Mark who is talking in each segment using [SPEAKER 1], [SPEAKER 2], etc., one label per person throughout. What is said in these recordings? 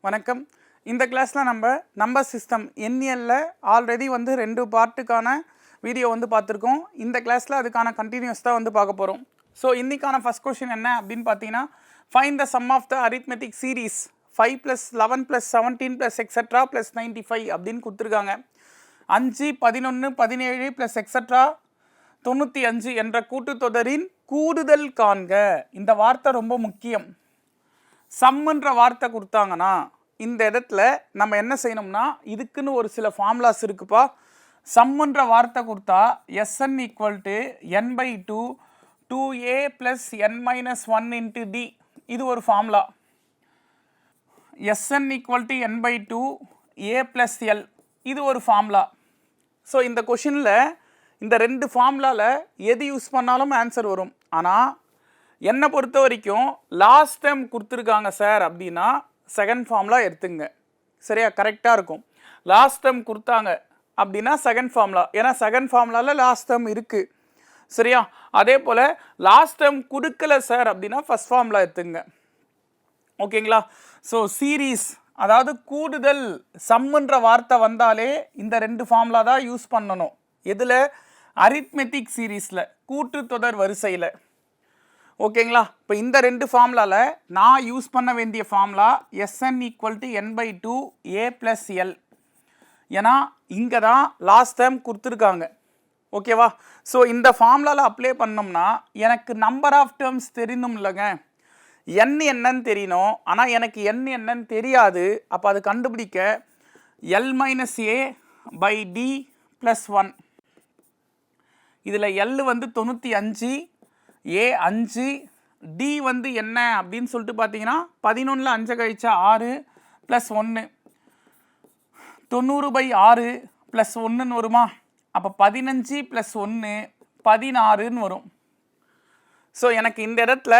[SPEAKER 1] வணக்கம். இந்த கிளாஸில் நம்பர் சிஸ்டம் எண்ணியலில் ஆல்ரெடி வந்து 2 பார்ட்டுக்கான வீடியோ வந்து பார்த்துருக்கோம். இந்த கிளாஸில் அதுக்கான கண்டினியூஸ் தான் வந்து பார்க்க போகிறோம். ஸோ இன்றைக்கான ஃபஸ்ட் கொஷின் என்ன அப்படின்னு பார்த்தீங்கன்னா, find the sum of the arithmetic series 5 + 11 + 17 + etcetera + 95 அப்படின்னு கொடுத்துருக்காங்க. 5, 11, 17 + எக்ஸெட்ரா 95 என்ற கூட்டுத்தொடரின் கூடுதல் காண்க. இந்த வார்த்தை ரொம்ப முக்கியம். சம்முன்ற வார்த்தை கொடுத்தாங்கன்னா இந்த இடத்துல நம்ம என்ன செய்யணும்னா, இதுக்குன்னு ஒரு சில ஃபார்முலாஸ் இருக்குப்பா. சம்முன்ற வார்த்தை கொடுத்தா Sn = n/2 2a + n - 1 × d, இது ஒரு formula. Sn = n/2 a + l, இது ஒரு ஃபார்முலா. ஸோ இந்த கொஷினில் இந்த 2 ஃபார்முலாவில் எது யூஸ் பண்ணாலும் ஆன்சர் வரும். ஆனால் என்னை பொறுத்த வரைக்கும் லாஸ்ட் டைம் கொடுத்துருக்காங்க சார் அப்படின்னா செகண்ட் ஃபார்முலா எடுத்துங்க. சரியா, கரெக்டாக இருக்கும். லாஸ்ட் டைம் கொடுத்தாங்க அப்படின்னா செகண்ட் ஃபார்முலா, ஏன்னா செகண்ட் ஃபார்முலாவில் லாஸ்ட் டைம் இருக்குது. சரியா, அதே போல் லாஸ்ட் டைம் கொடுக்கல சார் அப்படின்னா ஃபஸ்ட் ஃபார்முலா எடுத்துங்க. ஓகேங்களா? ஸோ சீரீஸ், அதாவது கூடுதல், சம்முன்ற வார்த்தை வந்தாலே இந்த 2 ஃபார்முலா தான் யூஸ் பண்ணணும். எதில்? அரித்மெட்டிக் சீரீஸில், கூட்டுத்தொடர் வரிசையில். ஓகேங்களா? இப்போ இந்த 2 ஃபார்முலாவில் நான் யூஸ் பண்ண வேண்டிய formula Sn = n/2 a + l. ஏன்னா இங்கே தான் லாஸ்ட் டைம் கொடுத்துருக்காங்க. ஓகேவா? ஸோ இந்த ஃபார்முலாவில் அப்ளை பண்ணோம்னா எனக்கு நம்பர் ஆஃப் டேர்ம்ஸ் தெரியணும் இல்லைங்க, n என்னன்னு தெரியணும். ஆனால் எனக்கு n என்னன்னு தெரியாது. அப்போ அது கண்டுபிடிக்க l - a/d + 1. இதில் l வந்து 95, a 5, d வந்து என்ன அப்படின்னு சொல்லிட்டு பார்த்தீங்கன்னா 11ல் 5 கழிச்சா 6 + 1, 90/6 + 1ன்னு வருமா? அப்போ 15 + 1 16ன்னு வரும். ஸோ எனக்கு இந்த இடத்துல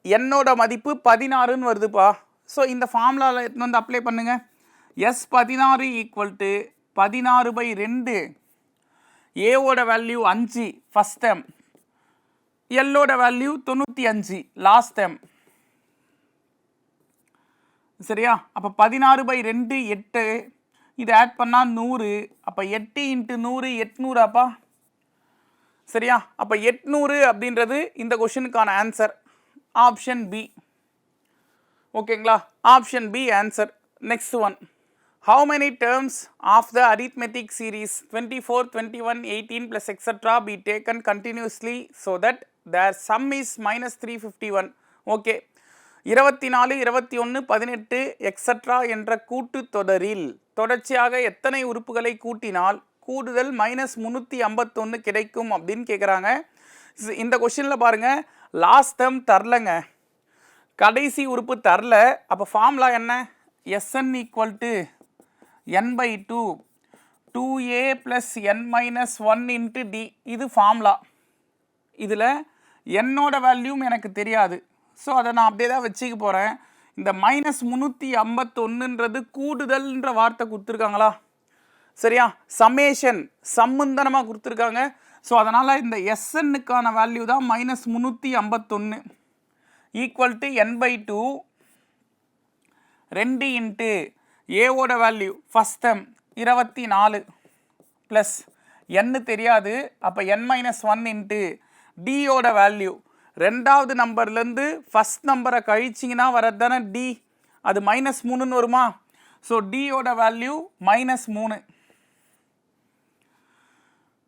[SPEAKER 1] என்னோட மதிப்பு 16ன்னு வருதுப்பா. ஸோ இந்த ஃபார்முலாவில் எடுத்துன்னு வந்து அப்ளை பண்ணுங்கள். S16 = 16/2, ஏவோட வேல்யூ 5 ஃபஸ்ட் டைம், எல்லோட வேல்யூ 95 லாஸ்ட் டைம். சரியா? அப்போ 16/2 8, இது ஆட் பண்ணால் 100. அப்போ 8 × 100 800ஆப்பா. சரியா? அப்போ 800 அப்படின்றது இந்த கொஷனுக்கான ஆன்சர், ஆப்ஷன் பி. ஓகேங்களா? Option B answer. Next one, how many terms of the arithmetic series 24, 21, 18 + etc. be taken continuously so that their sum is -351? Okay, 24, 21, 18 extra என்ற கூட்டுத்தொடரில் தொடர்ச்சியாக எத்தனை உறுப்புகளை கூட்டினால் கூடுதல் -351 கிடைக்கும் அப்படின்னு கேட்குறாங்க. இந்த கொஷினில் பாருங்கள், லாஸ்ட் டேர்ம் தரலங்க, கடைசி உறுப்பு தரல. அப்போ ஃபார்முலா என்ன? Sn = n/2 2a + n - 1 × d, இது ஃபார்முலா. இதில் என்னோட வேல்யூம் எனக்கு தெரியாது. ஸோ அதை நான் அப்படியே தான் வச்சுக்க போகிறேன். இந்த -351ன்றது கூடுதல்ன்ற வார்த்தை கொடுத்துருக்காங்களா? சரியா, சமேஷன், சம்முந்தனமாக கொடுத்துருக்காங்க. ஸோ அதனால் இந்த Snனுக்கான வேல்யூ தான் -351 = n/2 2 × ஏவோட value first time 24 plus n தெரியாது. அப்போ n - 1 × டியோட வேல்யூ, ரெண்டாவது நம்பர்லேருந்து ஃபஸ்ட் நம்பரை கழிச்சிங்கன்னா வரது தானே டி, அது -3ன்னு வருமா? ஸோ டியோட வேல்யூ -3.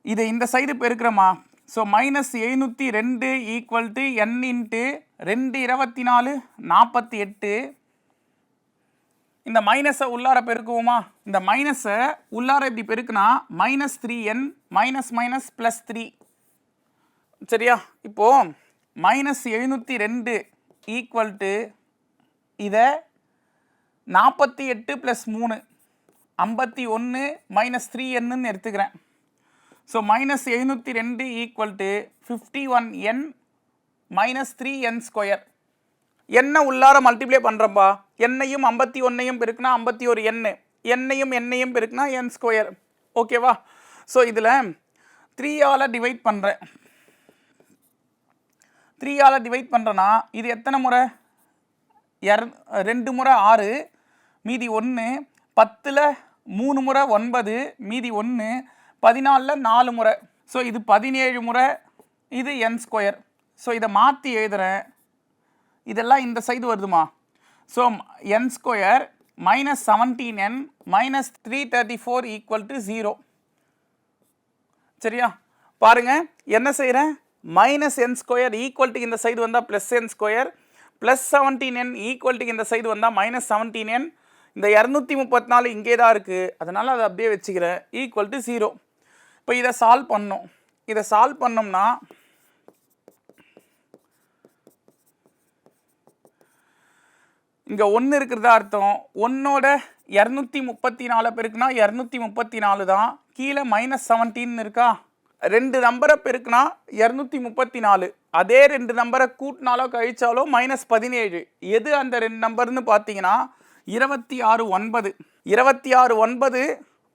[SPEAKER 1] இதை இந்த சைடு பெருக்கிறோமா? So -702 = n × 2 24 48. இந்த மைனஸை உள்ளார பெருக்குவோமா? இந்த மைனஸை உள்ளார இப்படி பெருக்குனா -3n +3. சரியா? இப்போது -702 இதை 48 + 3 51 -3nன்னு எடுத்துக்கிறேன். So -702 51n - 3n². என்ன உள்ளார மல்டிப்ளை பண்ணுறப்பா, என்னையும் 51ஐயும் பெருக்குனா 51n, என்னையும் பெருக்குனா n². ஓகேவா? ஸோ இதில் 3ஆல் டிவைட் பண்ணுறேன். 3ஆல் டிவைட் பண்ணுறேன்னா இது எத்தனை முறை? 2 முறை 6, மீதி 1, 10ல் 3 முறை 9, மீதி 1, 14ல் 4 முறை. ஸோ இது 17 முறை, இது n ஸ்கொயர். ஸோ இதை மாற்றி எழுதுகிறேன், இதெல்லாம் இந்த சைடு வருதுமா. So n square minus 17n minus 334 equal to 0. சரியா, பாருங்க என்ன செய்கிறேன், minus n square equal to இந்த சைடு வந்தால் plus n square, plus 17n equal to இந்த சைடு வந்தால் மைனஸ் 17n. இந்த 234 இங்கே தான் இருக்குது, அதனால் அதை அப்படியே வச்சுக்கிறேன், ஈக்குவல் டு 0. இப்போ இதை சால்வ் பண்ணோம். இதை சால்வ் பண்ணோம்னா இங்கே 1 இருக்கிறதா அர்த்தம். 1ஓட 234 பெருக்குனா 234 தான். கீழே மைனஸ் 17 இருக்கா, 2 நம்பரை பெருக்குனா 234. அதே 2 நம்பரை கூட்டினாலோ கழிச்சாலோ மைனஸ் 17. எது அந்த 2 நம்பர்னு பார்த்தீங்கன்னா 26 9. 26 9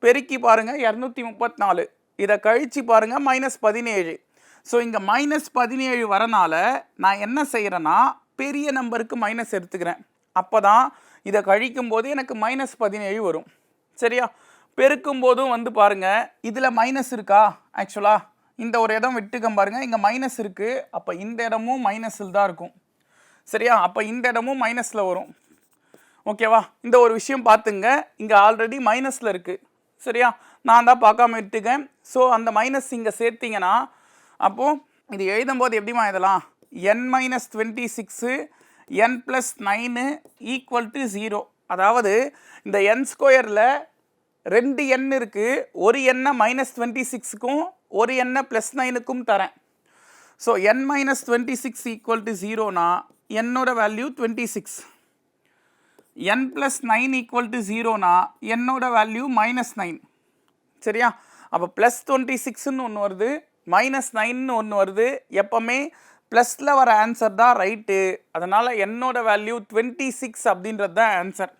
[SPEAKER 1] பெருக்கி பாருங்கள் 234. இதை கழிச்சு பாருங்கள் மைனஸ் 17. ஸோ இங்கே மைனஸ் 17 வரனால நான் என்ன செய்கிறேன்னா பெரிய நம்பருக்கு மைனஸ் எடுத்துக்கிறேன். அப்போ தான் இதை கழிக்கும் போது எனக்கு மைனஸ் 17 வரும். சரியா, பெருக்கும் போதும் வந்து பாருங்கள் இதில் மைனஸ் இருக்கா, ஆக்சுவலாக இந்த ஒரு இடம் விட்டுக்கம் பாருங்கள், இங்கே மைனஸ் இருக்குது. அப்போ இந்த இடமும் மைனஸில் தான் இருக்கும். சரியா, அப்போ இந்த இடமும் மைனஸில் வரும். ஓகேவா, இந்த ஒரு விஷயம் பார்த்துங்க, இங்கே ஆல்ரெடி மைனஸில் இருக்குது. சரியா, நான் தான் பார்க்காம விட்டுக்கேன். ஸோ அந்த மைனஸ் இங்கே சேர்த்திங்கன்னா அப்போது இது எழுதும்போது எப்படிமா இதெல்லாம் n-26 n + 9 ஈக்குவல் டு 0. அதாவது இந்த n ஸ்கொயரில் 2 n இருக்குது, ஒரு எண்ணை -26க்கும் ஒரு எண்ணை +9க்கும் தரேன். ஸோ n-26 ஈக்குவல் டு 0னா என்னோட வேல்யூ 26. n + 9 ஈக்குவல் டு 0னா என்னோட வேல்யூ -9. சரியா, அப்போ +26ன்னு ஒன்று வருது, -9ன்னு ஒன்று வருது. எப்போவுமே ப்ளஸில் வர ஆன்சர் தான் ரைட்டு. அதனால் என்னோட வேல்யூ 26 அப்படின்றது தான் ஆன்சர்.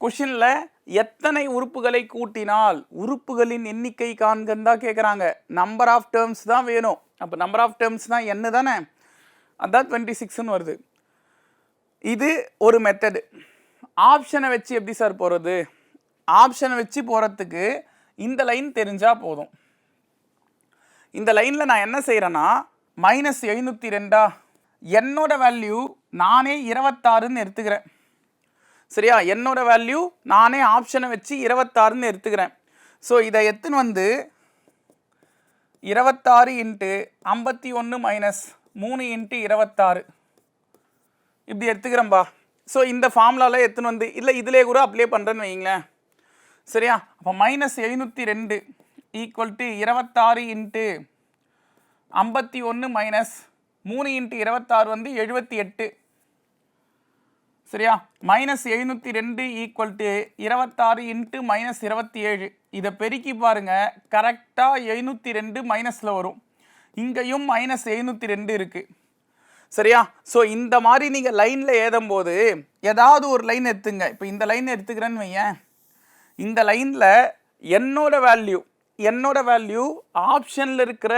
[SPEAKER 1] கொஷினில் எத்தனை உறுப்புகளை கூட்டினால் உறுப்புகளின் எண்ணிக்கை காண்கன்னு தான் கேட்குறாங்க. நம்பர் ஆஃப் டேர்ம்ஸ் தான் வேணும். அப்போ நம்பர் ஆஃப் டேர்ம்ஸ்னால் என்ன தானே, அதுதான் 26ன்னு வருது. இது ஒரு மெத்தடு. ஆப்ஷனை வச்சு எப்படி சார் போகிறது, ஆப்ஷனை வச்சு போகிறதுக்கு இந்த லைன் தெரிஞ்சால் போதும். இந்த லைனில் நான் என்ன செய்கிறேன்னா -702 என்னோட வேல்யூ நானே 26ன்னு எடுத்துக்கிறேன். சரியா, என்னோட வேல்யூ நானே ஆப்ஷனை வச்சு 26ன்னு எடுத்துக்கிறேன். ஸோ இதை எத்துன்னு வந்து 26 × 51 - 3 × 26 இப்படி எடுத்துக்கிறேன்பா. ஸோ இந்த ஃபார்முலாவில் எத்துன்னு வந்து இல்லை இதிலே கூட அப்ளை பண்ணுறேன்னு வைங்களேன். சரியா, அப்போ -702 ஈக்குவல் டு 26 × 51 - 3 × 26 வந்து 78. சரியா, -702 ஈக்குவல் டு 26 × -27. இதை பெருக்கி பாருங்க, கரெக்டாக 702 மைனஸில் வரும். இங்கேயும் -702 இருக்குது. சரியா, ஸோ இந்த மாதிரி நீங்கள் லைனில் ஏதும்போது ஏதாவது ஒரு லைன் எடுத்துங்க. இப்போ இந்த லைன் எடுத்துக்கிறேன்னு வையேன், இந்த லைனில் என்னோட வேல்யூ ஆப்ஷனில் இருக்கிற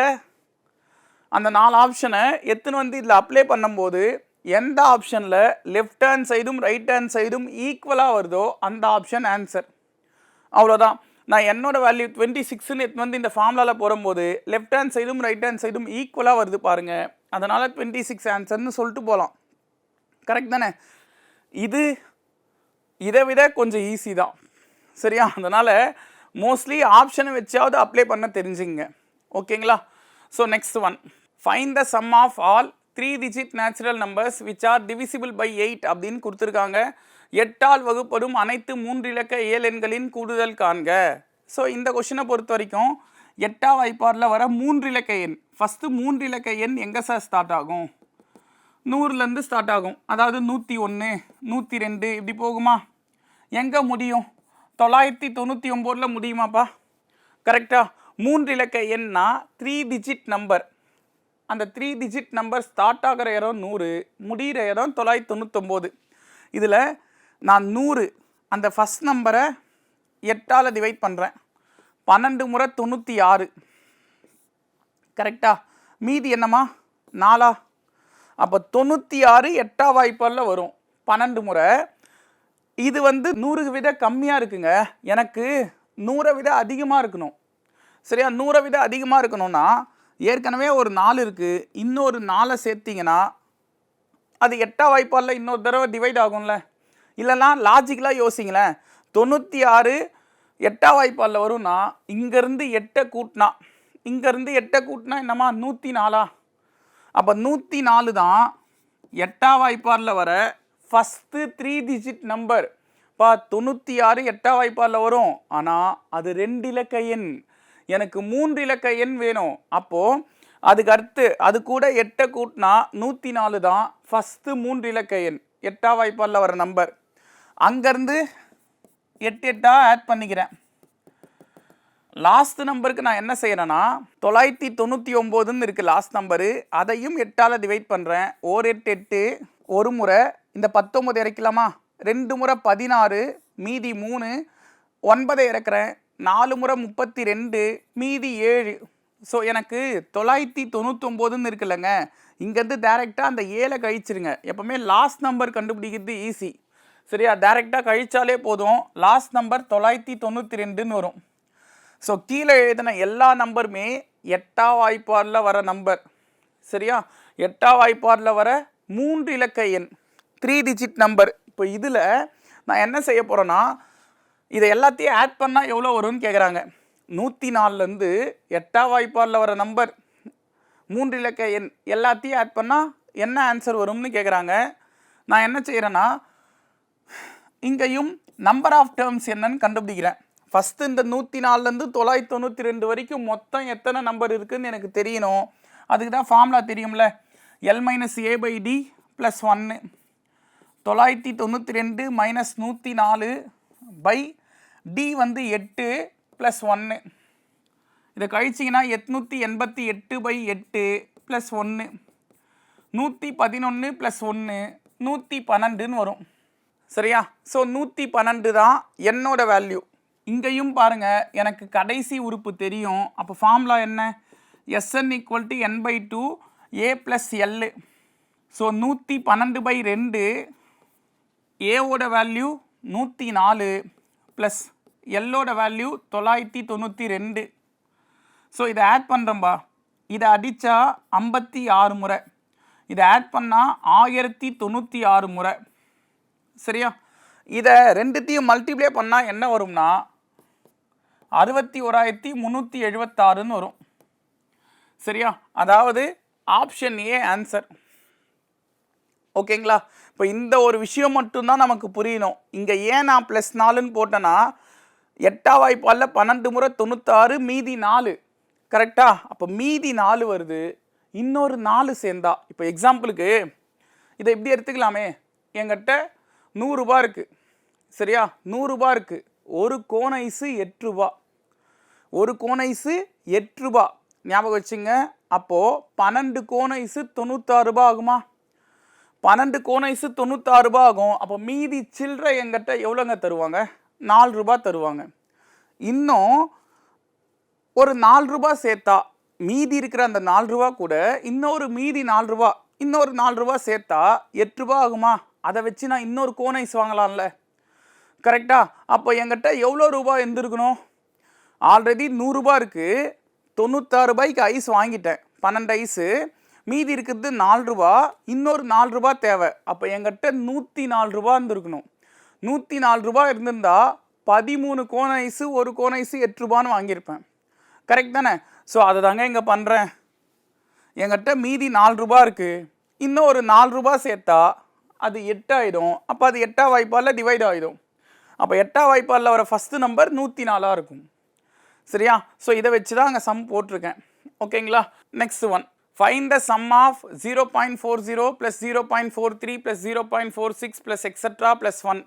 [SPEAKER 1] அந்த 4 ஆப்ஷனை எத்தனை வந்து இதில் அப்ளை பண்ணும்போது எந்த ஆப்ஷனில் லெஃப்ட் ஹேண்ட் சைடும் ரைட் ஹேண்ட் சைடும் ஈக்குவலாக வருதோ அந்த ஆப்ஷன் ஆன்சர். அவ்வளோதான். நான் என்னோட வேல்யூ 26ன்னு எடுத்து வந்து இந்த ஃபார்முலாவில் போடும்போது லெஃப்ட் ஹேண்ட் சைடும் ரைட் ஹேண்ட் சைடும் ஈக்குவலாக வருது பாருங்கள், அதனால் 26 ஆன்சர்னு சொல்லிட்டு போகலாம். கரெக்ட் தானே, இதை விட கொஞ்சம் ஈஸி தான். சரியா, அதனால் மோஸ்ட்லி ஆப்ஷனை வச்சாவது அப்ளை பண்ண தெரிஞ்சுங்க. ஓகேங்களா. So next one, find the sum of all 3 digit natural numbers which are divisible by 8 அப்படின்னு கொடுத்துருக்காங்க. 8ஆல் வகுப்படும் அனைத்து 3 இலக்க இயல் எண்களின் கூடுதல் காண்க. ஸோ இந்த கொஷினை பொறுத்த வரைக்கும் 8ஆம் வாய்ப்பாடில் வர 3 இலக்க எண், ஃபஸ்ட்டு 3 இலக்க எண் எங்கே சார் ஸ்டார்ட் ஆகும், 100லேருந்து ஸ்டார்ட் ஆகும். அதாவது 101 102 இப்படி போகுமா, எங்கே முடியும், 999 முடியுமாப்பா. கரெக்டாக, 3 இலக்க எண்ணா 3 digit நம்பர். அந்த 3 digit நம்பர் ஸ்டார்ட் ஆகிற இடம் 100, முடிகிற இடம் 999. இதில் நான் 100 அந்த ஃபஸ்ட் நம்பரை 8ஆல் டிவைட் பண்ணுறேன், 12 முறை 96. கரெக்டாக, மீதி என்னம்மா 4. அப்போ 96 8ஆம் வாய்ப்பாடில் வரும். 12 முறை இது வந்து 100 விட கம்மியாக இருக்குங்க, எனக்கு 100 விட அதிகமாக இருக்கணும். சரியா, 100 விட அதிகமாக இருக்கணும்னா ஏற்கனவே ஒரு 4 இருக்குது, இன்னொரு 4 சேர்த்திங்கன்னா அது 8ஆம் வாய்ப்பாடில் இன்னொரு தடவை டிவைட் ஆகும்ல. இல்லைனா லாஜிக்கலாக யோசிங்களேன், 96 8ஆம் வாய்ப்பாடில் வரும்னா இங்கேருந்து 8 கூட்டினா, இங்கேருந்து 8 கூட்டினா என்னம்மா 104. அப்போ 104 தான் 8ஆம் வாய்ப்பாடில் வர ஃபஸ்ட்டு 3 டிஜிட் நம்பர். 96 8ஆம் வாய்ப்பாடில் வரும், ஆனால் அது 2 இலக்க எண், எனக்கு 3 இலக்க எண் வேணும். அப்போது அதுக்கு அடுத்து அது கூட 8 கூட்டினா 104 தான் ஃபஸ்ட்டு 3 இலக்க எண் 8ஆம் வாய்ப்பாடில் வர நம்பர். அங்கேருந்து 8 8 ஆட் பண்ணிக்கிறேன். லாஸ்ட் நம்பருக்கு நான் என்ன செய்கிறேன்னா 999ன்னு இருக்குது லாஸ்ட் நம்பரு, அதையும் 8ஆல் டிவைட் பண்ணுறேன். 8 8 ஒரு முறை, இந்த 19 இறக்கலாமா, 2 முறை 16, மீதி 3, 9 இறக்குறேன், 4 முறை 32, மீதி 7. ஸோ எனக்கு 999ன்னு இருக்குல்லங்க, இங்கேருந்து டேரெக்டாக அந்த 7 கழிச்சிருங்க. எப்போவுமே லாஸ்ட் நம்பர் கண்டுபிடிக்கிறது ஈஸி. சரியா, டேரெக்டாக கழிச்சாலே போதும், லாஸ்ட் நம்பர் 992ன்னு வரும். ஸோ கீழே எழுதின எல்லா நம்பருமே 8ஆம் வாய்ப்பாடில் வர நம்பர். சரியா, 8ஆம் வாய்ப்பாடில் வர 3 இலக்க எண் 3 டிஜிட் நம்பர். இப்போ இதில் நான் என்ன செய்ய போகிறேன்னா, இதை எல்லாத்தையும் ஆட் பண்ணால் எவ்வளோ வரும்னு கேட்குறாங்க. 104லேருந்து 8ஆம் வாய்ப்பாடில் வர நம்பர் 3 இலக்க எண் எல்லாத்தையும் ஆட் பண்ணால் என்ன ஆன்சர் வரும்னு கேட்குறாங்க. நான் என்ன செய்கிறேன்னா, இங்கேயும் நம்பர் ஆஃப் டேர்ம்ஸ் என்னன்னு கண்டுபிடிக்கிறேன். ஃபஸ்ட்டு இந்த 104லேருந்து 992 வரைக்கும் மொத்தம் எத்தனை நம்பர் இருக்குதுன்னு எனக்கு தெரியணும். அதுக்கு தான் ஃபார்முலா தெரியும்ல, L-A/D + 1. 992 - 104 பை D வந்து 8 + 1. இதை கழிச்சிங்கன்னா 888/8 + 1, 111 + 1, 112ன்னு வரும். சரியா, ஸோ 112 தான் என்னோட வேல்யூ. இங்கேயும் பாருங்கள், எனக்கு கடைசி உறுப்பு தெரியும். அப்போ ஃபார்முலா என்ன, Sn = n/2 A + L. So 112/2, ஏவோட வேல்யூ 104 ப்ளஸ் எல்லோட வேல்யூ 992. ஸோ இதை ஆட் பண்ணுறோம்பா, இதை அடித்தா 56 முறை, இதை ஆட் பண்ணால் 1096 முறை. சரியா, இதை ரெண்டுத்தையும் மல்டிப்ளை பண்ணால் என்ன வரும்னா 61376ன்னு வரும். சரியா, அதாவது ஆப்ஷன் ஏ ஆன்சர். ஓகேங்களா, இப்போ இந்த ஒரு விஷயம் மட்டும்தான் நமக்கு புரியணும். இங்கே ஏன் நான் +4ன்னு போட்டேன்னா 8ஆம் வாய்ப்பாடில் 12 முறை 96, மீதி 4. கரெக்டா, அப்போ மீதி 4 வருது, இன்னொரு 4 சேர்ந்தா. இப்போ எக்ஸாம்பிளுக்கு இதை எப்படி எடுத்துக்கலாமே, என்கிட்ட 100 ரூபா இருக்குது. சரியா, 100 ரூபா இருக்குது, ஒரு கோன் ஐஸு 8 ரூபா, ஒரு கோன் ஐஸு 8 ரூபா ஞாபகம் வச்சுங்க. அப்போது 12 கோன் ஐஸு 96 ரூபா ஆகுமா, 12 கோன் ஐஸு 96 ரூபா ஆகும். அப்போ மீதி சில்லறை எங்கிட்ட எவ்வளோங்க தருவாங்க, 4 ரூபா தருவாங்க. இன்னும் ஒரு 4 ரூபா சேர்த்தா மீதி இருக்கிற அந்த 4 ரூபா கூட இன்னொரு மீதி 4 ரூபா, இன்னொரு 4 ரூபா சேர்த்தா 8 ரூபா ஆகுமா, அதை வச்சு நான் இன்னொரு கோன் ஐஸ் வாங்கலாம்ல. கரெக்டா, அப்போ என்கிட்ட எவ்வளோ ரூபா இருந்திருக்கணும், ஆல்ரெடி 100 ரூபா இருக்குது, 96 ரூபாய்க்கு ஐஸ் வாங்கிட்டேன், 12 ஐஸு, மீதி இருக்கிறது 4 ரூபா, இன்னொரு 4 ரூபா தேவை. அப்போ என்கிட்ட 104 ரூபா இருந்திருக்கணும். 104 ரூபா இருந்திருந்தா 13 கோன் ஐஸு, ஒரு கோன் ஐஸு 8 ரூபான்னு வாங்கியிருப்பேன். கரெக்ட் தானே, ஸோ அதை தாங்க இங்கே பண்ணுறேன். என்கிட்ட மீதி 4 ரூபா இருக்குது, இன்னும் ஒரு 4 ரூபா சேர்த்தா அது 8 ஆகிடும். அப்போ அது 8ஆம் வாய்ப்பாடில் டிவைட் ஆகிடும். அப்போ 8ஆம் வாய்ப்பாடில் வர ஃபஸ்ட்டு நம்பர் 104 இருக்கும். சரியா, ஸோ இதை வச்சு தான் அங்கே சம் போட்டிருக்கேன். ஓகேங்களா, next one, find the sum of 0.40 + 0.43 + 0.46 + etcetera + 1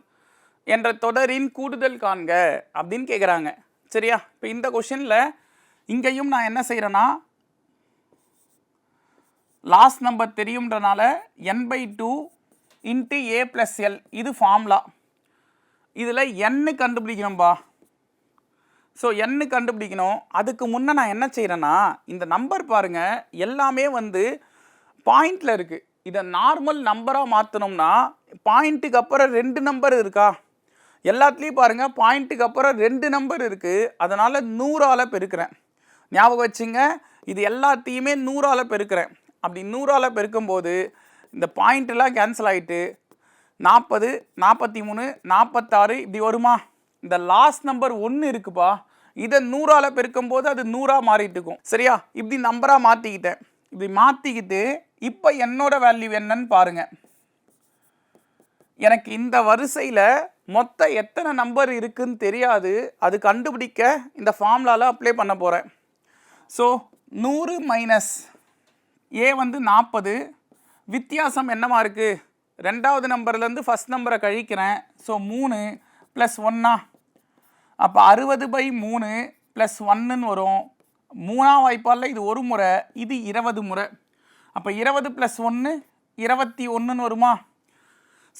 [SPEAKER 1] என்ற தொடரின் கூடுதல் காண்க அப்படின்னு கேட்குறாங்க. சரியா, இப்போ இந்த கொஷனில் இங்கேயும் நான் என்ன செய்கிறேன்னா, லாஸ்ட் நம்பர் தெரியும்ன்றனால n/2 × A + L இது ஃபார்முலா. இதில் n கண்டுபிடிக்கணும்பா. ஸோ n கண்டுபிடிக்கணும். அதுக்கு முன்னே நான் என்ன செய்கிறேன்னா, இந்த நம்பர் பாருங்கள் எல்லாமே வந்து பாயிண்டில் இருக்குது. இதை நார்மல் நம்பராக மாற்றணும்னா பாயிண்ட்டுக்கு அப்புறம் 2 நம்பர் இருக்கா, எல்லாத்துலேயும் பாருங்கள் பாயிண்ட்டுக்கு அப்புறம் 2 நம்பர் இருக்குது, அதனால் 100ஆல் பெருக்கிறேன். ஞாபகம் வச்சுங்க, இது எல்லாத்தையுமே 100ஆல் பெருக்கிறேன். அப்படி 100ஆல் பெருக்கும்போது இந்த பாயிண்ட்டெல்லாம் கேன்சல் ஆகிட்டு 40, 43, 46 இப்படி வருமா? இந்த லாஸ்ட் நம்பர் 1 இருக்குப்பா, இதை 100ஆல் பெருக்கும்போது அது 100ஆக மாறிட்டு இருக்கும். சரியா? இப்படி நம்பராக மாற்றிக்கிட்டேன். இப்படி மாற்றிக்கிட்டு இப்போ என்னோட வேல்யூ என்னன்னு பாருங்கள். எனக்கு இந்த வரிசையில் மொத்தம் எத்தனை நம்பர் இருக்குன்னு தெரியாது, அது கண்டுபிடிக்க இந்த ஃபார்முலாவில் அப்ளை பண்ண போகிறேன். ஸோ 100 மைனஸ் ஏ வந்து 40, வித்தியாசம் என்னமா இருக்குது? 2வது நம்பர்லேருந்து ஃபஸ்ட் நம்பரை கழிக்கிறேன். ஸோ 3 + 1, அப்போ 60/3 + 1ன்னு வரும். 3ஆம் வாய்ப்பால் இது ஒரு முறை, இது 20 முறை. அப்போ 20 + 1 21ன்னு வருமா?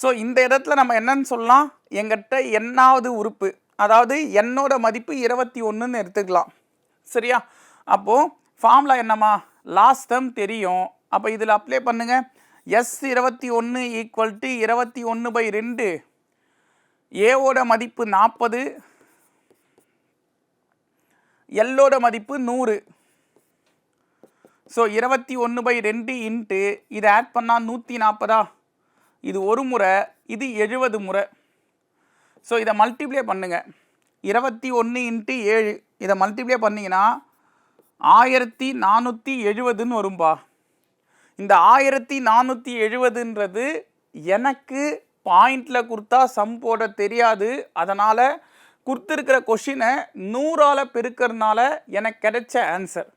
[SPEAKER 1] ஸோ இந்த இடத்துல நம்ம என்னன்னு சொல்லலாம், எங்கிட்ட எண்ணாவது உறுப்பு, அதாவது என்னோட மதிப்பு 21ன்னு எடுத்துக்கலாம். சரியா? அப்போது ஃபார்முலா என்னம்மா? லாஸ்ட் டேர்ம் தெரியும். அப்போ இதில் அப்ளை பண்ணுங்கள். S21 = 21/2, ஏவோட மதிப்பு 40, எல்லோட மதிப்பு 100. ஸோ 21/2 இன்ட்டு இதை ஆட் பண்ணால் 140. இது ஒரு முறை, இது 70 முறை. ஸோ இதை மல்டிப்ளை பண்ணுங்கள். 21 × 7 இதை மல்டிப்ளை பண்ணிங்கன்னா 1470ன்னு வரும்பா. இந்த 1470ன்றது எனக்கு பாயிண்டில் கொடுத்தா சம் போட தெரியாது, அதனால் கொடுத்துருக்கிற கொஷினை 100ஆல் பெருக்கிறதுனால எனக்கு கிடைச்ச ஆன்சர்.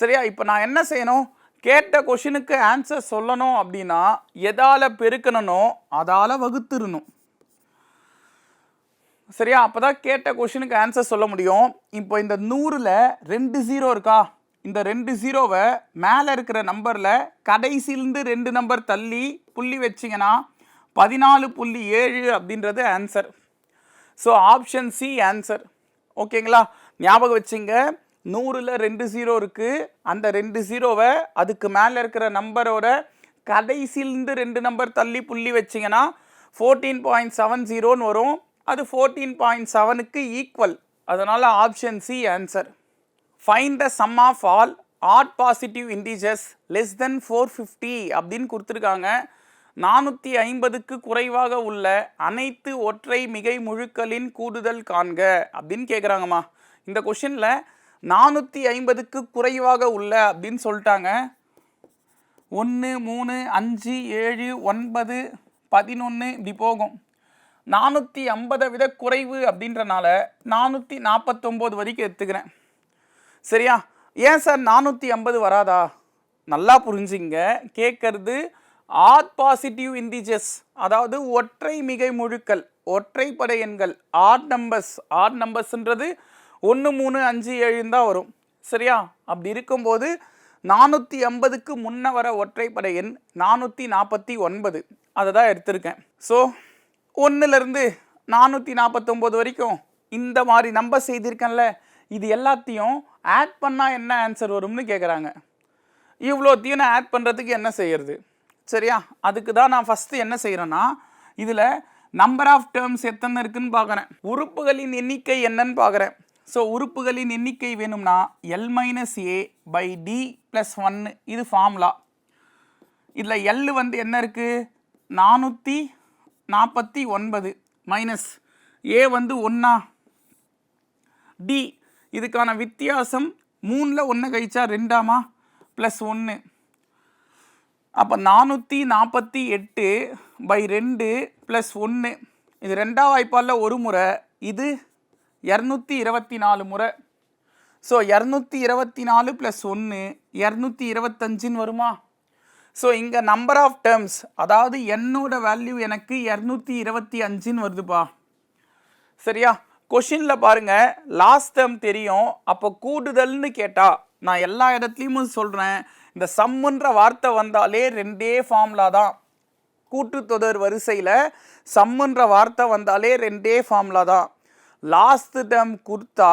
[SPEAKER 1] சரியா? இப்போ நான் என்ன செய்யணும்? கேட்ட கொஷினுக்கு ஆன்சர் சொல்லணும் அப்படின்னா எதால் பெருக்கணும்னோ அதால் வகுத்துடணும். சரியா? அப்போ தான் கேட்ட கொஷினுக்கு ஆன்சர் சொல்ல முடியும். இப்போ இந்த 100ல் 2 0 இருக்கா? இந்த 2 0வை மேலே இருக்கிற நம்பரில் கடைசியிலேருந்து 2 நம்பர் தள்ளி புள்ளி வச்சிங்கன்னா 14.7 அப்படின்றது answer. So option C answer. ஓகேங்களா? ஞாபகம் வச்சுங்க, 100ல் 2 0 இருக்குது, அந்த 2 0வை அதுக்கு மேலே இருக்கிற நம்பரோட கடைசியிலேருந்து 2 நம்பர் தள்ளி புள்ளி வச்சிங்கன்னா 14.70ன்னு வரும். அது 14.7க்கு ஈக்குவல், அதனால் option C answer. Find the sum of all odd positive integers less than 450 அப்படின்னு கொடுத்துருக்காங்க. 450க்கு குறைவாக உள்ள அனைத்து ஒற்றை மிகை முழுக்களின் கூடுதல் காண்க அப்படின்னு கேட்குறாங்கம்மா. இந்த கொஷினில் 450க்கு குறைவாக உள்ள அப்படின்னு சொல்லிட்டாங்க. 1, 3, 5, 7, 9, 11 இப்படி போகும். 450 விட குறைவு அப்படின்றனால 449 வரைக்கும் எடுத்துக்கிறேன். சரியா? ஏன் சார் 450 வராதா? நல்லா புரிஞ்சுங்க, கேட்கறது ஆட் பாசிட்டிவ் இன்டிஜர்ஸ், அதாவது ஒற்றை மிகை முழுக்கள், ஒற்றைப்படை எண்கள், ஆட் நம்பர்ஸ்ன்றது 1, 3, 5, 7 தான் வரும். சரியா? அப்படி இருக்கும்போது 450க்கு முன்ன வர ஒற்றைப்படை எண் 449, அதை தான் எடுத்திருக்கேன். ஸோ 1லேருந்து 449 வரைக்கும் இந்த மாதிரி நம்பர் செய்திருக்கேன்ல, இது எல்லாத்தையும் ஆட் பண்ணால் என்ன ஆன்சர் வரும்னு கேட்குறாங்க. இவ்வளோத்தையும் நான் ஆட் பண்ணுறதுக்கு என்ன செய்யறது? சரியா? அதுக்கு தான் நான் ஃபஸ்ட்டு என்ன செய்கிறேன்னா, இதில் நம்பர் ஆஃப் டேர்ம்ஸ் எத்தனை இருக்குன்னு பார்க்குறேன், உறுப்புகளின் எண்ணிக்கை என்னன்னு பார்க்குறேன். ஸோ உறுப்புகளின் எண்ணிக்கை வேணும்னா L-A/D + 1 இது ஃபார்முலா. இதில் L வந்து என்ன இருக்குது? 449 மைனஸ் A வந்து 1, D இதுக்கான வித்தியாசம் 3ல் 1 கழிச்சா 2 + 1. அப்போ 448/2 + 1, இது 2ஆம் வாய்ப்பால் ஒரு முறை, இது 224 முறை. ஸோ 224 + 1 225ன்னு வருமா? ஸோ இங்கே நம்பர் ஆஃப் டேர்ம்ஸ், அதாவது என்னோட வேல்யூ எனக்கு 225ன்னு வருதுப்பா. சரியா? கொஷினில் பாருங்கள், லாஸ்ட் டேர்ம் தெரியும். அப்போ கூடுதல்னு கேட்டால் நான் எல்லா இடத்துலையும் சொல்கிறேன், இந்த சம்முன்ற வார்த்தை வந்தாலே 2 ஃபார்முலா தான். கூட்டுத்தொடர் வரிசையில் சம்முன்ற வார்த்தை வந்தாலே 2 ஃபார்முலா தான். லாஸ்ட் டேர்ம் கொடுத்தா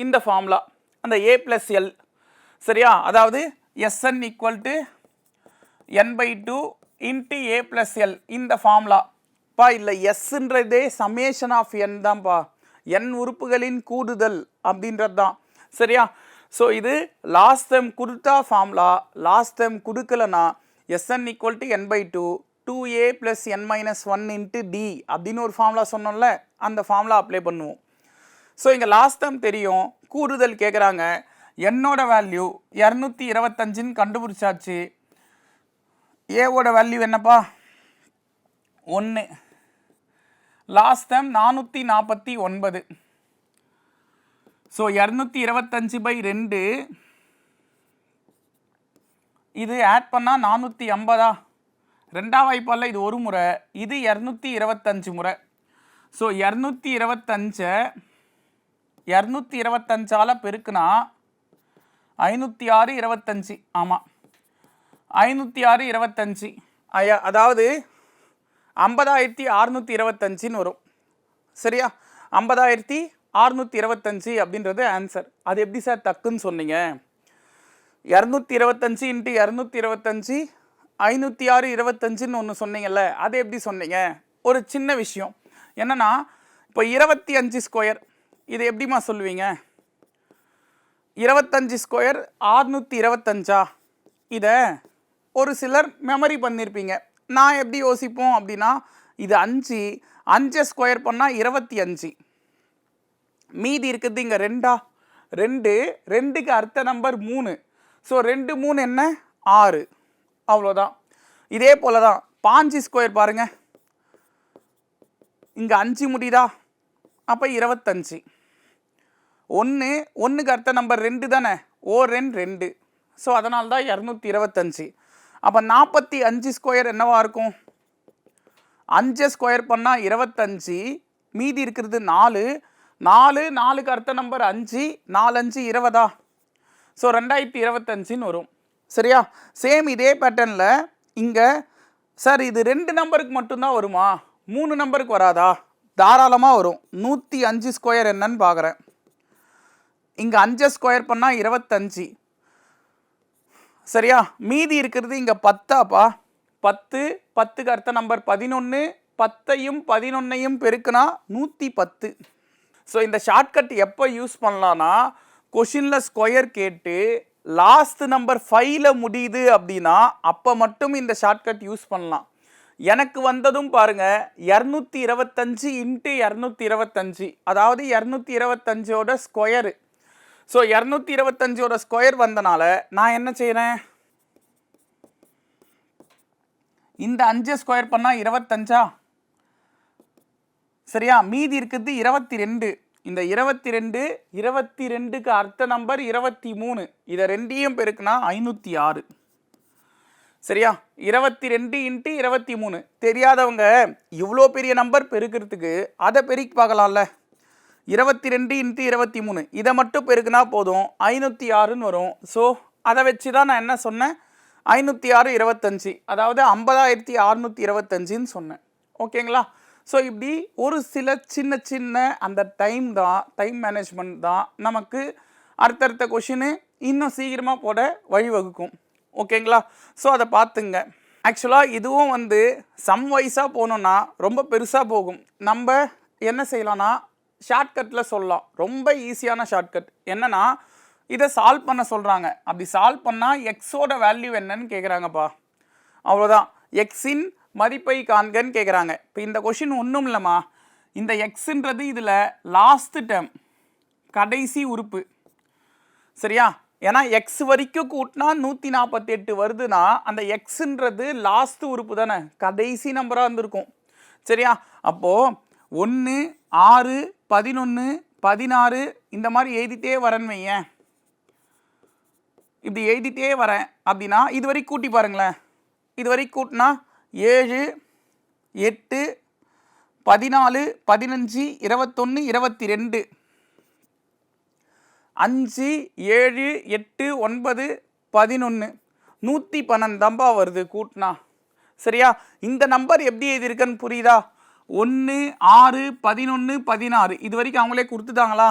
[SPEAKER 1] இந்த ஃபார்முலா, அந்த A + L. சரியா? அதாவது Sn = n/2 × A + L இந்த ஃபார்முலா. பா இல்லை எஸ்ன்றதே சமேஷன் ஆஃப் என் தான்ப்பா, என் உறுப்புகளின் கூடுதல் அப்படின்றது தான். சரியா? ஸோ இது லாஸ்ட் டைம் கொடுத்தா ஃபார்முலா, லாஸ்ட் டைம் கொடுக்கலனா Sn equal to n/2 2a + n-1 × d அப்படின்னு ஒரு ஃபார்முலா சொன்னோம்ல, அந்த ஃபார்முலா அப்ளை பண்ணுவோம். ஸோ இங்கே லாஸ்ட் டைம் தெரியும், கூடுதல் கேட்குறாங்க. என்னோட வேல்யூ 225ன்னு கண்டுபிடிச்சாச்சு. ஏவோட வேல்யூ என்னப்பா 1. Last time 449. ஸோ 225/2 இது ஆட் பண்ணால் 450. ரெண்டாம் வாய்ப்பால் இது ஒரு முறை, இது 225 முறை. ஸோ 225ஆல் பெருக்குனா 506 25. ஆமாம் 506 25. அதாவது 50,625ன்னு வரும். சரியா? 50,625 அப்படின்றது ஆன்சர். அது எப்படி சார் டக்குன்னு சொன்னீங்க? 225 × 225 506 25ன்னு ஒன்று சொன்னீங்கல்ல, அது எப்படி சொன்னீங்க? ஒரு சின்ன விஷயம் என்னன்னா, இப்போ 25 ஸ்கொயர் இது எப்படிமா சொல்லுவீங்க? 25 ஸ்கொயர் 625. இதை ஒரு சிலர் மெமரி பண்ணியிருப்பீங்க. நான் எப்படி யோசிப்போம் அப்படின்னா, இது 5 ஸ்கொயர் பண்ணால் 25, மீதி இருக்குது இங்கே 2 2க்கு அடுத்த நம்பர் 3. ஸோ 2 3 என்ன 6, அவ்வளோதான். இதே போல தான் 5 ஸ்கொயர் பாருங்கள், இங்கே 5 முடியுதா, அப்போ 25. 1க்கு அடுத்த நம்பர் 2 தானே, 2. ஸோ அதனால தான் 225. அப்போ 45 ஸ்கொயர் என்னவா இருக்கும்? 5 ஸ்கொயர் பண்ணால் 25, மீதி இருக்கிறது 4. 4க்கு அடுத்த நம்பர் 5, 4 5 20. ஸோ 2025ன்னு வரும். சரியா? சேம் இதே பேட்டர்னில் இங்கே சார் இது 2 நம்பருக்கு மட்டும்தான் வருமா, 3 நம்பருக்கு வராதா? தாராளமாக வரும். 105 ஸ்கொயர் என்னன்னு பார்க்குறேன். இங்கே 5 ஸ்கொயர் பண்ணால் 25. சரியா? மீதி இருக்கிறது இங்கே 10. 10க்கு அடுத்த நம்பர் 11, 10ஐயும் 11ஐயும் பெருக்குனா 110. ஸோ இந்த ஷார்ட்கட் எப்போ யூஸ் பண்ணலான்னா, கொஷினில் ஸ்கொயர் கேட்டு லாஸ்ட் நம்பர் 5ல் முடியுது அப்படின்னா அப்போ மட்டும் இந்த ஷார்ட்கட் யூஸ் பண்ணலாம். எனக்கு வந்ததும் பாருங்கள் 225 × 225, அதாவது 225ஓட ஸ்கொயரு. ஸோ 225ஓட ஸ்கொயர் வந்தனால நான் என்ன செய்கிறேன், இந்த 5 ஸ்கொயர் பண்ணால் 25. சரியா? மீதி இருக்கிறது 22. இந்த 22க்கு அடுத்த நம்பர் 23. இதை ரெண்டையும் பெருக்குனா 506. சரியா? 22 × 23. தெரியாதவங்க இவ்வளோ பெரிய நம்பர் பெருக்கிறதுக்கு அதை பெருக்கி பார்க்கலாம்ல. 22 × 23 இதை மட்டும் பெருக்குனா போதும், 506ன்னு வரும். ஸோ அதை வச்சு தான் நான் என்ன சொன்னேன், 506 25, அதாவது 50,625ன்னு சொன்னேன். ஓகேங்களா? ஸோ இப்படி ஒரு சில சின்ன அந்த டைம் மேனேஜ்மெண்ட் தான் நமக்கு அடுத்தடுத்த கொஷினு இன்னும் சீக்கிரமாக போட வழிவகுக்கும். ஓகேங்களா? ஸோ அதை பார்த்துங்க. ஆக்சுவலாக இதுவும் சம் வைஸாக போகணுன்னா ரொம்ப பெருசாக போகும். நம்ம என்ன செய்யலாம்னா ஷார்ட்கட்டில் சொல்லலாம். ரொம்ப ஈஸியான ஷார்ட்கட் என்னென்னா, இதை சால்வ் பண்ண சொல்கிறாங்க. அப்படி சால்வ் பண்ணால் எக்ஸோட வேல்யூ என்னன்னு கேட்குறாங்கப்பா, அவ்வளோதான். எக்ஸின் மதிப்பை காண்கன்னு கேட்குறாங்க. இப்போ இந்த கொஷின் ஒன்றும் இல்லைம்மா, இந்த எக்ஸுன்றது இதில் லாஸ்ட் டேர்ம், கடைசி உறுப்பு. சரியா? ஏன்னா எக்ஸ் வரைக்கும் கூட்டினா 148 வருதுன்னா அந்த எக்ஸுன்றது லாஸ்ட் உறுப்பு தானே, கடைசி நம்பராக இருந்திருக்கும். சரியா? அப்போது 1 6 11 16 இந்த மாதிரி எழுதிட்டே வரேன்னு வையேன். இப்படி எழுதிட்டே வரேன் அப்படின்னா இது வரைக்கும் கூட்டி பாருங்களேன். இது வரைக்கும் கூட்டினா 7 8 14 15 21 22 5 7 8 9 11 112 தான்பா வருது கூட்டினா. சரியா? இந்த நம்பர் எப்படி எழுதியிருக்குன்னு புரியுதா? 1 6 11 16 இது வரைக்கும் அவங்களே கொடுத்துட்டாங்களா?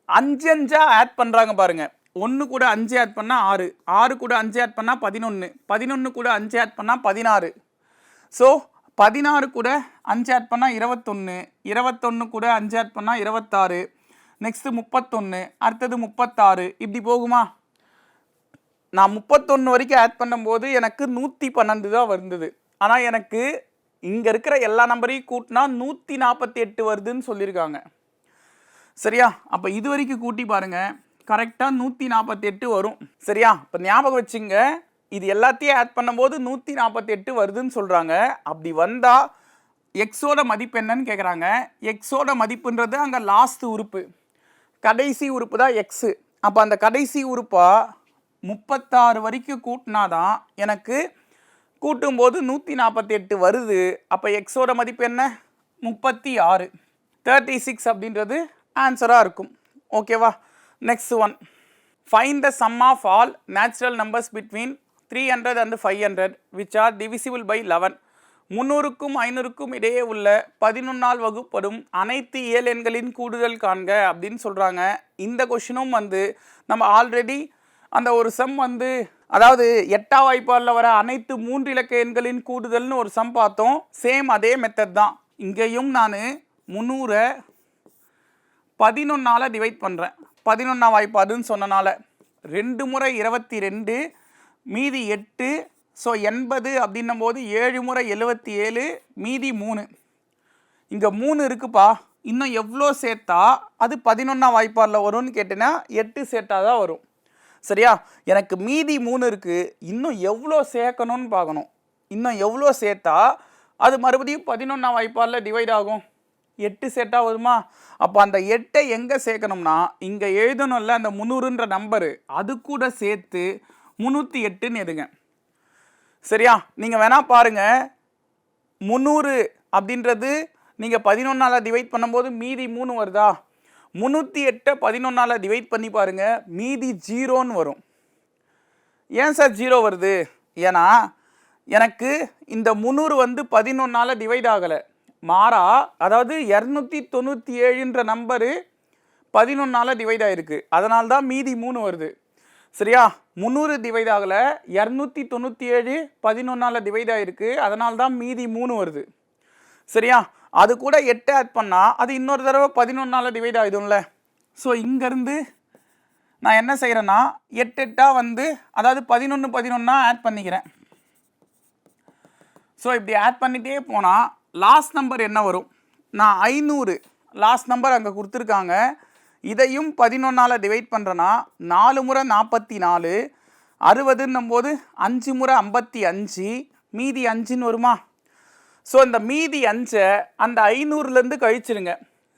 [SPEAKER 1] 5 5 ஆட் பண்ணுறாங்க பாருங்க. 1 கூட 5 ஆட் பண்ணால் 6, 6 கூட 5 ஆட் பண்ணால் 11, 11 கூட 5 ஆட் பண்ணால் 16. ஸோ 16 கூட 5 ஆட் பண்ணால் 21, 21 கூட 5 ஆட் பண்ணால் 26, நெக்ஸ்ட்டு 31, அடுத்தது 36, இப்படி போகுமா? நான் 31 வரைக்கும் ஆட் பண்ணும்போது எனக்கு 112 தான் வந்தது. ஆனால் எனக்கு இங்கே இருக்கிற எல்லா நம்பரையும் கூட்டினா 148 வருதுன்னு சொல்லியிருக்காங்க. சரியா? அப்போ இது வரைக்கும் கூட்டி பாருங்கள், கரெக்டாக 148 வரும். சரியா? இப்போ ஞாபகம் வச்சுங்க, இது எல்லாத்தையும் ஆட் பண்ணும்போது 148 வருதுன்னு சொல்கிறாங்க. அப்படி வந்தால் எக்ஸோட மதிப்பு என்னன்னு கேட்குறாங்க. எக்ஸோட மதிப்புன்றது அங்கே லாஸ்ட் உறுப்பு, கடைசி உறுப்பு தான் எக்ஸு. அப்போ அந்த கடைசி உறுப்பாக 36 வரைக்கும் கூட்டினாதான் எனக்கு கூட்டும்போது 148 வருது. அப்போ எக்ஸோட மதிப்பு என்ன? 36, 36 அப்படின்றது ஆன்சராக இருக்கும். ஓகேவா? Next one, find the sum of all natural numbers between 300 and 500 which are divisible by 11. 300க்கும் 500க்கும் இடையே உள்ள 11ஆல் வகுப்படும் அனைத்து இயல் எண்களின் கூடுதல் காண்க அப்படின்னு சொல்கிறாங்க. இந்த கொஷினும் நம்ம ஆல்ரெடி அந்த ஒரு சம் அதாவது 8ஆம் வாய்ப்பாடில் வர அனைத்து 3 இலக்க எண்களின் கூடுதல்னு ஒரு சம் பார்த்தோம். சேம் அதே மெத்தட் தான். இங்கேயும் நான் 300 11ஆல் டிவைட் பண்ணுறேன். 11ஆம் வாய்ப்பாடுன்னு சொன்னனால 2 முறை 22 மீதி 8, ஸோ 80 அப்படின்னும் போது 7 முறை 77 மீதி 3. இங்கே 3 இருக்குப்பா, இன்னும் எவ்வளோ சேர்த்தா அது 11ஆம் வாய்ப்பாடில் வரும்னு கேட்டேன்னா 8 சேர்த்தா தான் வரும். சரியா? எனக்கு மீதி 3 இருக்குது, இன்னும் எவ்வளோ சேர்க்கணும்னு பார்க்கணும். இன்னும் எவ்வளோ சேர்த்தா அது மறுபடியும் 11ஆம் வாய்ப்பாடில் டிவைட் ஆகும்? 8 சேர்த்தா வருமா? அப்போ அந்த 8ஐ எங்கே சேர்க்கணும்னா இங்கே எழுதணும்ல அந்த 300ன்ற நம்பரு, அது கூட சேர்த்து 308ன்னு எடுங்க. சரியா? நீங்கள் வேணால் பாருங்கள், 300 அப்படின்றது நீங்கள் 11ஆல் டிவைட் பண்ணும்போது மீதி 3 வருதா? 308 11ஆல் டிவைட் பண்ணி பாருங்கள், மீதி 0ன்னு வரும். ஏன் சார் 0 வருது? ஏன்னா எனக்கு இந்த 300 11ஆல் டிவைட் ஆகலை, மாறா அதாவது 297ன்ற நம்பரு 11ஆல் டிவைட் ஆகிருக்கு, அதனால தான் மீதி 3 வருது. சரியா? 300 டிவைட் ஆகலை, 297 11ஆல் டிவைட் ஆகிருக்கு, அதனால தான் மீதி 3 வருது. சரியா? அது கூட 8 ஆட் பண்ணால் அது இன்னொரு தடவை 11ஆல் டிவைட் ஆகிடும்ல. ஸோ இங்கேருந்து நான் என்ன செய்கிறேன்னா 8 8 அதாவது 11 11 ஆட் பண்ணிக்கிறேன். ஸோ இப்படி ஆட் பண்ணிகிட்டே போனால் லாஸ்ட் நம்பர் என்ன வரும்? நான் 500 லாஸ்ட் நம்பர் அங்கே கொடுத்துருக்காங்க, இதையும் 11ஆல் டிவைட் பண்ணுறேன்னா 4 முறை 44, 60ன்னும் போது 5 முறை 55, மீதி 5ன்னு வருமா? ஸோ இந்த மீதி 5ஐ அந்த 500லேருந்து கழிச்சிருங்க.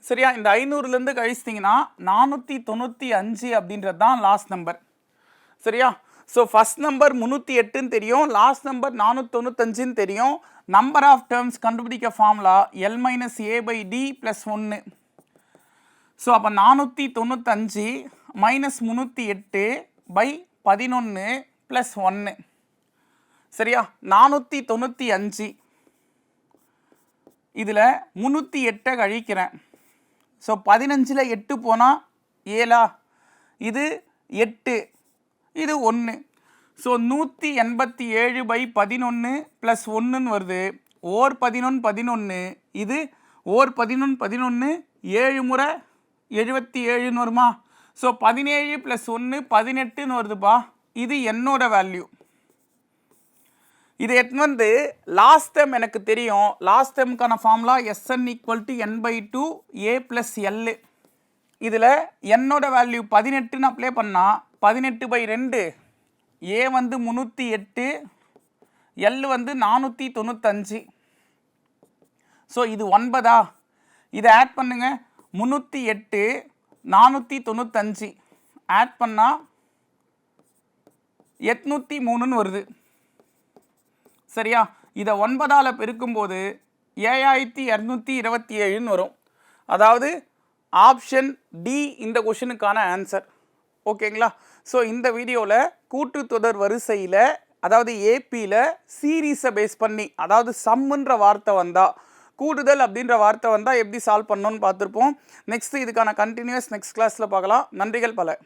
[SPEAKER 1] சரியா? இந்த 500லேருந்து கழிச்சிட்டிங்கன்னா 495 அப்படின்றது தான் லாஸ்ட் நம்பர். சரியா? ஸோ ஃபஸ்ட் நம்பர் 308ன்னு தெரியும், லாஸ்ட் நம்பர் 495ன்னு தெரியும். நம்பர் ஆஃப் டேர்ம்ஸ் கண்டுபிடிக்க ஃபார்முலா L - A/D + 1. ஸோ அப்போ 495 - 308 / 11 + 1. சரியா? 495 இதில் 308 கழிக்கிறேன். ஸோ 15ல் 8 போனால் 7, இது 8, இது 1. ஸோ 187 / 11 + 1ன்னு வருது. ஓர் 11 11, இது ஓர் 11 11, 7 முறை 77ன்னு வருமா? ஸோ 17 + 1 18ன்னு வருதுப்பா. இது என்னோட வேல்யூ. இது எடுத்து லாஸ்ட் டைம் எனக்கு தெரியும், last டைமுக்கான formula SN = n/2 A + L. இதில் என்னோட வேல்யூ 18ன்னு அப்ளை பண்ணால் 18/2, A 308, L 495. ஸோ இது 9. இதை ஆட் பண்ணுங்க, 308 495 ஆட் பண்ணால் 803ன்னு வருது. சரியா? இதை 9ஆல் பெருக்கும்போது 7227ன்னு வரும். அதாவது ஆப்ஷன் டி இந்த கொஷினுக்கான ஆன்சர். ஓகேங்களா? ஸோ இந்த வீடியோவில் கூட்டுத்தொடர் வரிசையில் அதாவது ஏபியில் சீரீஸை பேஸ் பண்ணி, அதாவது சம்முன்ற வார்த்தை வந்தால், கூடுதல் அப்படின்ற வார்த்தை வந்தால் எப்படி சால்வ் பண்ணணும்னு பார்த்துருப்போம். நெக்ஸ்ட்டு இதுக்கான கண்டினியூஸ் நெக்ஸ்ட் கிளாஸில் பார்க்கலாம். நன்றிகள் பல.